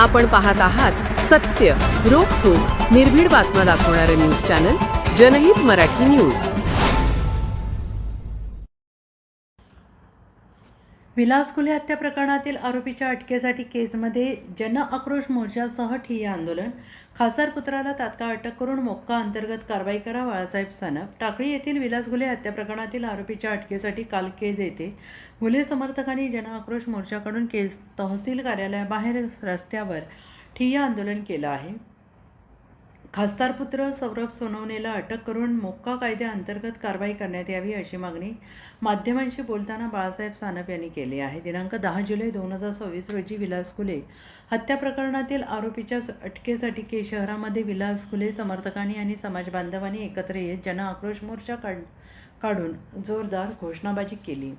आपण पाहत आहात सत्य, रोखठोक, निर्भीड बातम्या दाखवणारे न्यूज चॅनल जनहित मराठी न्यूज. विलास गुले हत्या प्रकरणातील आरोपीच्या अटकेसाठी केजमध्ये जन आक्रोश मोर्चासह ठिय्या आंदोलन. खासदार पुत्राला तात्काळ अटक करून मोक्का अंतर्गत कारवाई करा. बाळासाहेब सानप. टाकळी येथील विलास गुले हत्या प्रकरणातील आरोपीच्या अटकेसाठी काल केज येथे गुले समर्थकांनी जन आक्रोश मोर्चाकडून केज तहसील कार्यालयाबाहेर रस्त्यावर ठिय्या आंदोलन केलं आहे. खासदार पुत्र सौरभ सोनवणेला अटक करून मोक्का कायद्याअंतर्गत कारवाई करण्यात यावी अशी मागणी माध्यमांशी बोलताना बाळासाहेब सानप यांनी केली आहे. दिनांक 10 जुलै 2026 रोजी विलास गुले हत्या प्रकरणातील आरोपीच्या अटकेसाठी केज शहरामध्ये विलास गुले समर्थकांनी आणि समाज बांधवांनी एकत्र येत जन आक्रोश मोर्चा काढून जोरदार घोषणाबाजी केली.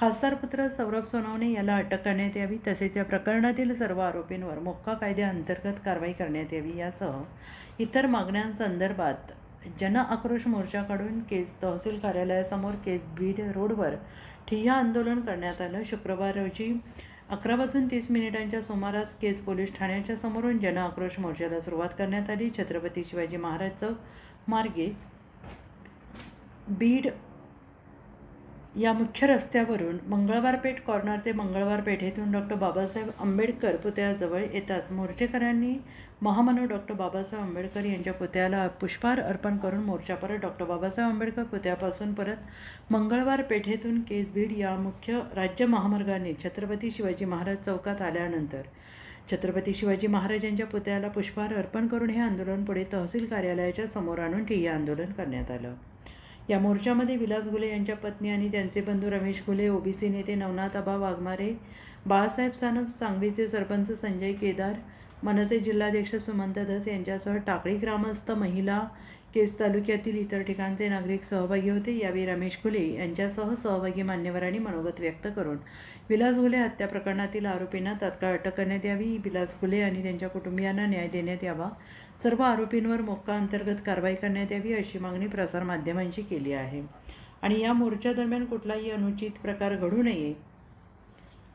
खासदार पुत्र सौरभ सोनवणे याला अटक करण्यात यावी तसेच या प्रकरणातील सर्व आरोपींवर मोक्का कायद्याअंतर्गत कारवाई करण्यात यावी यासह इतर मागण्यांसंदर्भात जन आक्रोश मोर्चाकडून केज तहसील कार्यालयासमोर केज बीड रोडवर ठिय्या आंदोलन करण्यात आलं. शुक्रवार रोजी 11:30 सुमारास केज पोलीस ठाण्याच्या समोरून जन आक्रोश मोर्चाला सुरुवात करण्यात आली. छत्रपती शिवाजी महाराज चौक मार्गे बीड या मुख्य रस्त्यावरून मंगळवार पेठ कॉर्नर ते मंगळवार पेठेतून डॉक्टर बाबासाहेब आंबेडकर पुतळ्याजवळ येताच मोर्चेकऱ्यांनी महामानव डॉक्टर बाबासाहेब आंबेडकर यांच्या पुतळ्याला पुष्पहार अर्पण करून मोर्चा परत डॉक्टर बाबासाहेब आंबेडकर पुतळ्यापासून परत मंगळवार पेठेतून केज बीड या मुख्य राज्य महामार्गाने छत्रपती शिवाजी महाराज चौकात आल्यानंतर छत्रपती शिवाजी महाराजांच्या पुतळ्याला पुष्पहार अर्पण करून हे आंदोलन पुढे तहसील कार्यालयाच्या समोर आणून ठिय्या आंदोलन करण्यात आलं. या मोर्चामध्ये विलास गुले यांच्या पत्नी आणि त्यांचे बंधू रमेश गुले, ओबीसी नेते नवनाथ आबा वाघमारे, बाळासाहेब सानप, सांगवीचे सरपंच संजय केदार, मनसे जिल्हाध्यक्ष सुमंत धस यांच्यासह टाकळी ग्रामस्थ, महिला, केज तालुक्यातील इतर ठिकाणचे नागरिक सहभागी होते. यावेळी रमेश गुले यांच्यासह सहभागी मान्यवरांनी मनोगत व्यक्त करून विलास गुले हत्या प्रकरणातील आरोपींना तात्काळ अटक करण्यात यावी, विलास गुले आणि त्यांच्या कुटुंबियांना न्याय देण्यात यावा, सर्व आरोपींवर मोक्का अंतर्गत कारवाई करण्यात यावी अशी मागणी प्रसारमाध्यमांशी केली आहे. आणि या मोर्चा दरम्यान कुठलाही अनुचित प्रकार घडू नये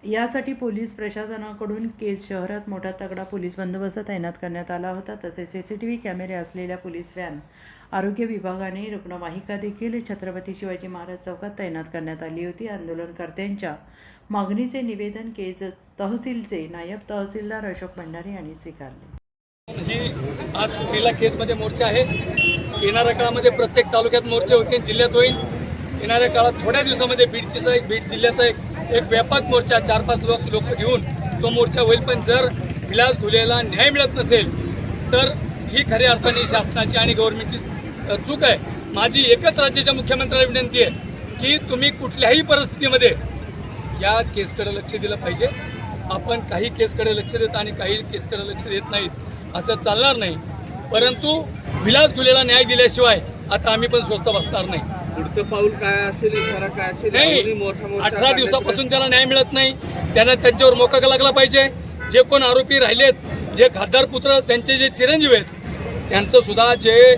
यासाठी पोलीस प्रशासनाकडून केज शहरात मोठा तगडा पोलीस बंदोबस्त तैनात करण्यात आला होता. तसेच CCTV कॅमेरे असलेल्या पोलीस व्हॅन, आरोग्य विभागाने रुग्णवाहिका देखील छत्रपती शिवाजी महाराज चौकात तैनात करण्यात आली होती. आंदोलनकर्त्यांच्या मागणीचे निवेदन केज तहसीलचे नायब तहसीलदार अशोक भंडारे यांनी स्वीकारले. आज पहिला केसमध्ये मोर्चा आहे. येणाऱ्या काळामध्ये प्रत्येक तालुक्यात मोर्चे होतील, जिल्ह्यात होईल. येणाऱ्या काळात थोड्या दिवसामध्ये बीड जिल्ह्याचा एक व्यापक मोर्चा 4-5 लोक घेऊन तो मोर्चा होईल. पण जर विलास गुलेला न्याय मिळत नसेल तर ही खऱ्या अर्थाने शासनाची आणि गव्हर्नमेंटची चूक आहे. माझी एकच राज्याच्या मुख्यमंत्र्याला विनंती आहे की तुम्ही कुठल्याही परिस्थितीमध्ये या केसकडे लक्ष दिलं पाहिजे. आपण काही केसकडे लक्ष देत आणि काही केसकडे लक्ष देत नाहीत असं चालणार नाही. परंतु विलास गुलेला न्याय दिल्याशिवाय आता आम्ही पण स्वस्थ बसणार नाही. पुढचं पाऊल काय असेल, इशारा काय असेल? नाही, 18 दिवसापासून त्याला न्याय मिळत नाही. त्यांना त्यांच्यावर मोका लागला पाहिजे. जे कोण आरोपी राहिलेत, जे खासदार पुत्र त्यांचे जे चिरंजीव आहेत, त्यांचं सुद्धा जे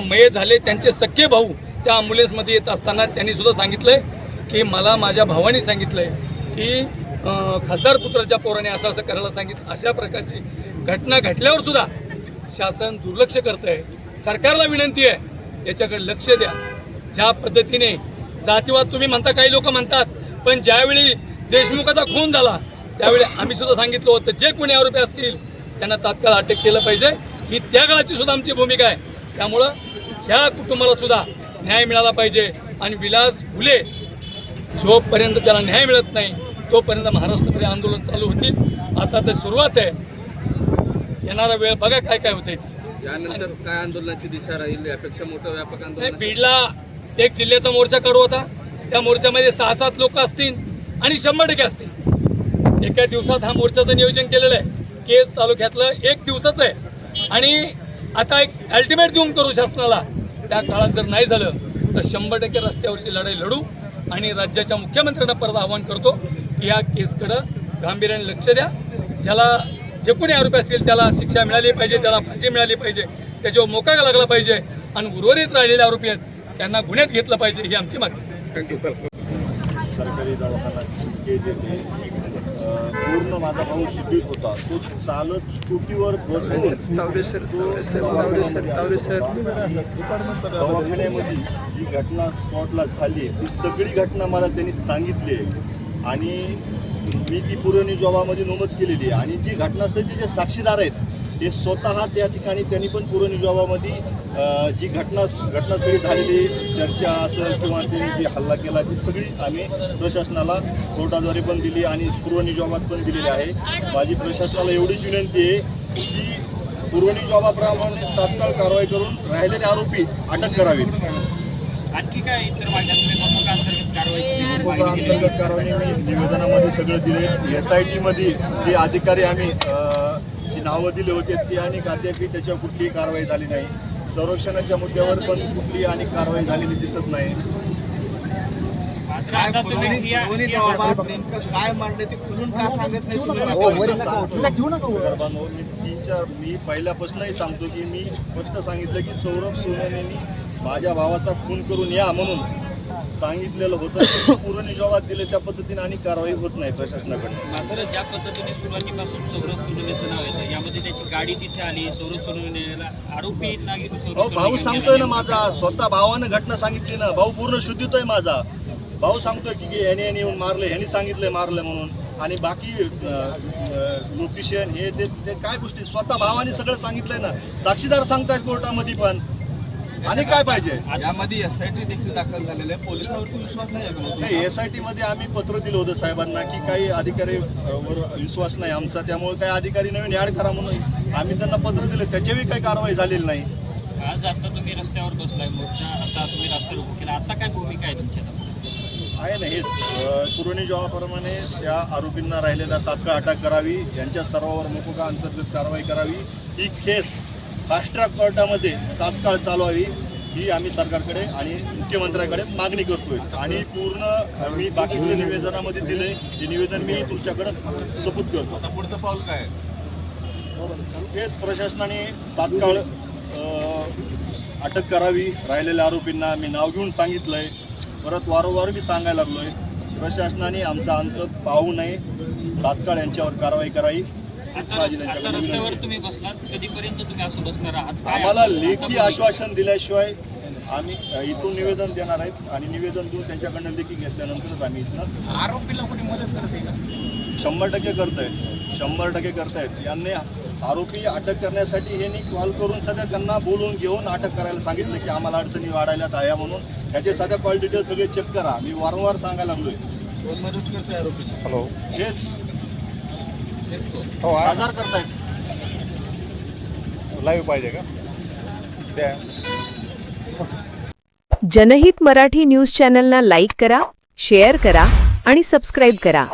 मये झाले त्यांचे सख्खे भाऊ त्या ॲम्ब्युलन्समध्ये येत असताना त्यांनी सुद्धा सांगितलंय की मला माझ्या भावाने सांगितलंय की खासदार पुत्राच्या पोराने असं करायला सांगितलं. अशा प्रकारची घटना घडल्यावर सुद्धा शासन दुर्लक्ष करत आहे. सरकारला विनंती आहे याच्याकडे लक्ष द्या. ज्या पद्धतीने जातीवाद तुम्ही म्हणता, काही लोक म्हणतात, पण ज्यावेळी देशमुखाचा खून झाला त्यावेळी आम्ही सुद्धा सांगितलं होतं जे कोणी आरोपी असतील त्यांना तात्काळ अटक केलं पाहिजे. ही त्या काळाची सुद्धा आमची भूमिका आहे. त्यामुळं ह्या कुटुंबाला सुद्धा न्याय मिळाला पाहिजे. आणि विलास गुले जोपर्यंत त्याला न्याय मिळत नाही तोपर्यंत महाराष्ट्रामध्ये आंदोलन चालू होतील. आता तर सुरुवात आहे, येणारा वेळ बघा काय काय होतंय. यानंतर काय आंदोलनाची दिशा राहील? यापेक्षा मोठं व्यापक आंदोलन? बीडला एक जिल्ह्याचा मोर्चा काढू होता. त्या मोर्चामध्ये 6-7 लोक असतील आणि 100% असतील. एका दिवसात हा मोर्चाचं नियोजन केलेलं आहे. केज तालुक्यातलं 1 दिवसाचं आहे. आणि आता एक अल्टिमेट देऊन करू शासनाला. त्या काळात जर नाही झालं तर 100% रस्त्यावरची लढाई लढू. आणि राज्याच्या मुख्यमंत्र्यांना परत आवाहन करतो की या केसकडं गांभीर्याने लक्ष द्या. ज्याला जे कोणी आरोपी असतील त्याला शिक्षा मिळाली पाहिजे, त्याला फाशी मिळाली पाहिजे, त्याच्यावर मोका लागला पाहिजे. आणि उर्वरित राहिलेले आरोपी आहेत त्यांना गुन्ह्यात घेतलं पाहिजे, ही आमची मागणी. थँक्यू. सरकारी दवाखाना केज येथे पूर्ण माझा भाऊ शिबित होता. तो चालत स्कूटीवर बसून दवाखान्यामध्ये जी घटना स्पॉटला झाली ती सगळी घटना मला त्यांनी सांगितली आहे आणि मी ती पुरवणी जबाबामध्ये नमूद केलेली आहे. आणि जी घटनास्थळी जे साक्षीदार आहेत ते स्वतः त्या ठिकाणी त्यांनी पण पुरवणी जबाबामध्ये जी घटनास्थळी झालेली चर्चा असेल किंवा त्यांनी जी हल्ला केला ती सगळी आम्ही प्रशासनाला कोर्टाद्वारे पण दिली आणि पुरवणी जबाबात पण दिलेली आहे. माझी प्रशासनाला एवढीच विनंती आहे की पुरवणी जबाबाप्रमाणे तात्काळ कारवाई करून राहिलेले आरोपी अटक करावी. आणखी काय इतर मार्गात अंतर्गत कारवाई मी निवेदनामध्ये सगळं दिले. SIT मध्ये जे अधिकारी आम्ही जी नावं दिले होते ती आणि अद्याप त्याच्यावर कुठलीही कारवाई झाली नाही. संरक्षणाच्या मुद्द्यावर पण कुठलीही आणि कारवाई झालेली दिसत नाही. काय मांडले ते खुलून का सांगत मी पहिल्यापासूनही सांगतो की मी स्पष्ट सांगितलं की सौरभ सोनवणेंनी माझ्या भावाचा खून करून या म्हणून सांगितलेलं होतं. पुरवणी जबाब दिले त्या पद्धतीने आणि कारवाई होत नाही प्रशासनाकडे. मात्र ज्या पद्धतीने सुरुवातीपासून सौरभ सोनवणेचं नाव येतं यामध्ये त्याची गाडी तिथे आली, सौरभ सोनवणेला आरोपी भाऊ सांगतोय ना माझा, स्वतः भावानं घटना सांगितली ना. भाऊ पूर्ण शुद्धीतोय माझा. भाऊ सांगतोय की याने येऊन मारले, ह्यांनी सांगितलंय मारलं म्हणून. आणि बाकी लोकेशन हे ते काय गोष्टी स्वतः भावाने सगळं सांगितलंय ना. साक्षीदार सांगतायत कोर्टामध्ये पण. आणि काय पाहिजे. यामध्ये SIT देखील दाखल झालेले आहे. पोलिसांवरती विश्वास नाही. SIT मध्ये आम्ही पत्र दिलं होतं साहेबांना की काही अधिकारी वर विश्वास नाही आमचा, त्यामुळे काही अधिकारी नवीन ऍड करा म्हणून आम्ही त्यांना पत्र दिलं. त्याच्याही काही कारवाई झालेली नाही. आज आता तुम्ही रस्त्यावर बसलाय, मोर्चा आता तुम्ही रस्त्यावर उभं केला, आता काय भूमिका आहे तुमच्या? आहे ना हेच पुरवणी जबाबाप्रमाणे त्या आरोपींना राहिलेला तात्काळ अटक करावी, यांच्या सर्वांवर मोकोका अंतर्गत कारवाई करावी. ही केस फास्ट ट्रॅक कोर्टामध्ये तात्काळ चालवावी ही आम्ही सरकारकडे आणि मुख्यमंत्र्यांकडे मागणी करतोय. आणि पूर्ण मी बाकीचे निवेदनामध्ये दिले हे निवेदन मी तुमच्याकडे सबूत करतो. आता पुढचं पाऊल काय? हेच प्रशासनाने तात्काळ अटक करावी राहिलेल्या आरोपींना. मी नाव घेऊन सांगितलंय, परत वारंवार मी सांगायला लागलोय. प्रशासनाने आमचा अंत पाहू नये, तात्काळ यांच्यावर कारवाई करावी. आता रस्त्यावर तुम्ही बसलात, कधीपर्यंत तुम्ही असं बसणार आहात? आम्हाला लेखी आश्वासन दिल्याशिवाय आम्ही इथून निवेदन देणार आहेत आणि निवेदन देऊन त्यांच्याकडनं लेखी घेतल्यानंतरच आम्ही इथनं. आरोपीला कोणी मदत करते का? 100% करतायत, 100% करतायत. यांनी आरोपी अटक करण्यासाठी ह्यांनी कॉल करून सध्या त्यांना बोलून घेऊन अटक करायला सांगितलं की आम्हाला अडचणी वाढायला आहे म्हणून. ह्याचे सध्या कॉल डिटेल सगळे चेक करा. मी वारंवार सांगायला लागलोय. कोण मदत करतोय आरोपी? हॅलो हेच आधार करतायत. लाईव्ह पाहिजे का द्या. जनहित मराठी न्यूज चॅनलना लाईक करा, शेअर करा आणि सबस्क्राईब करा.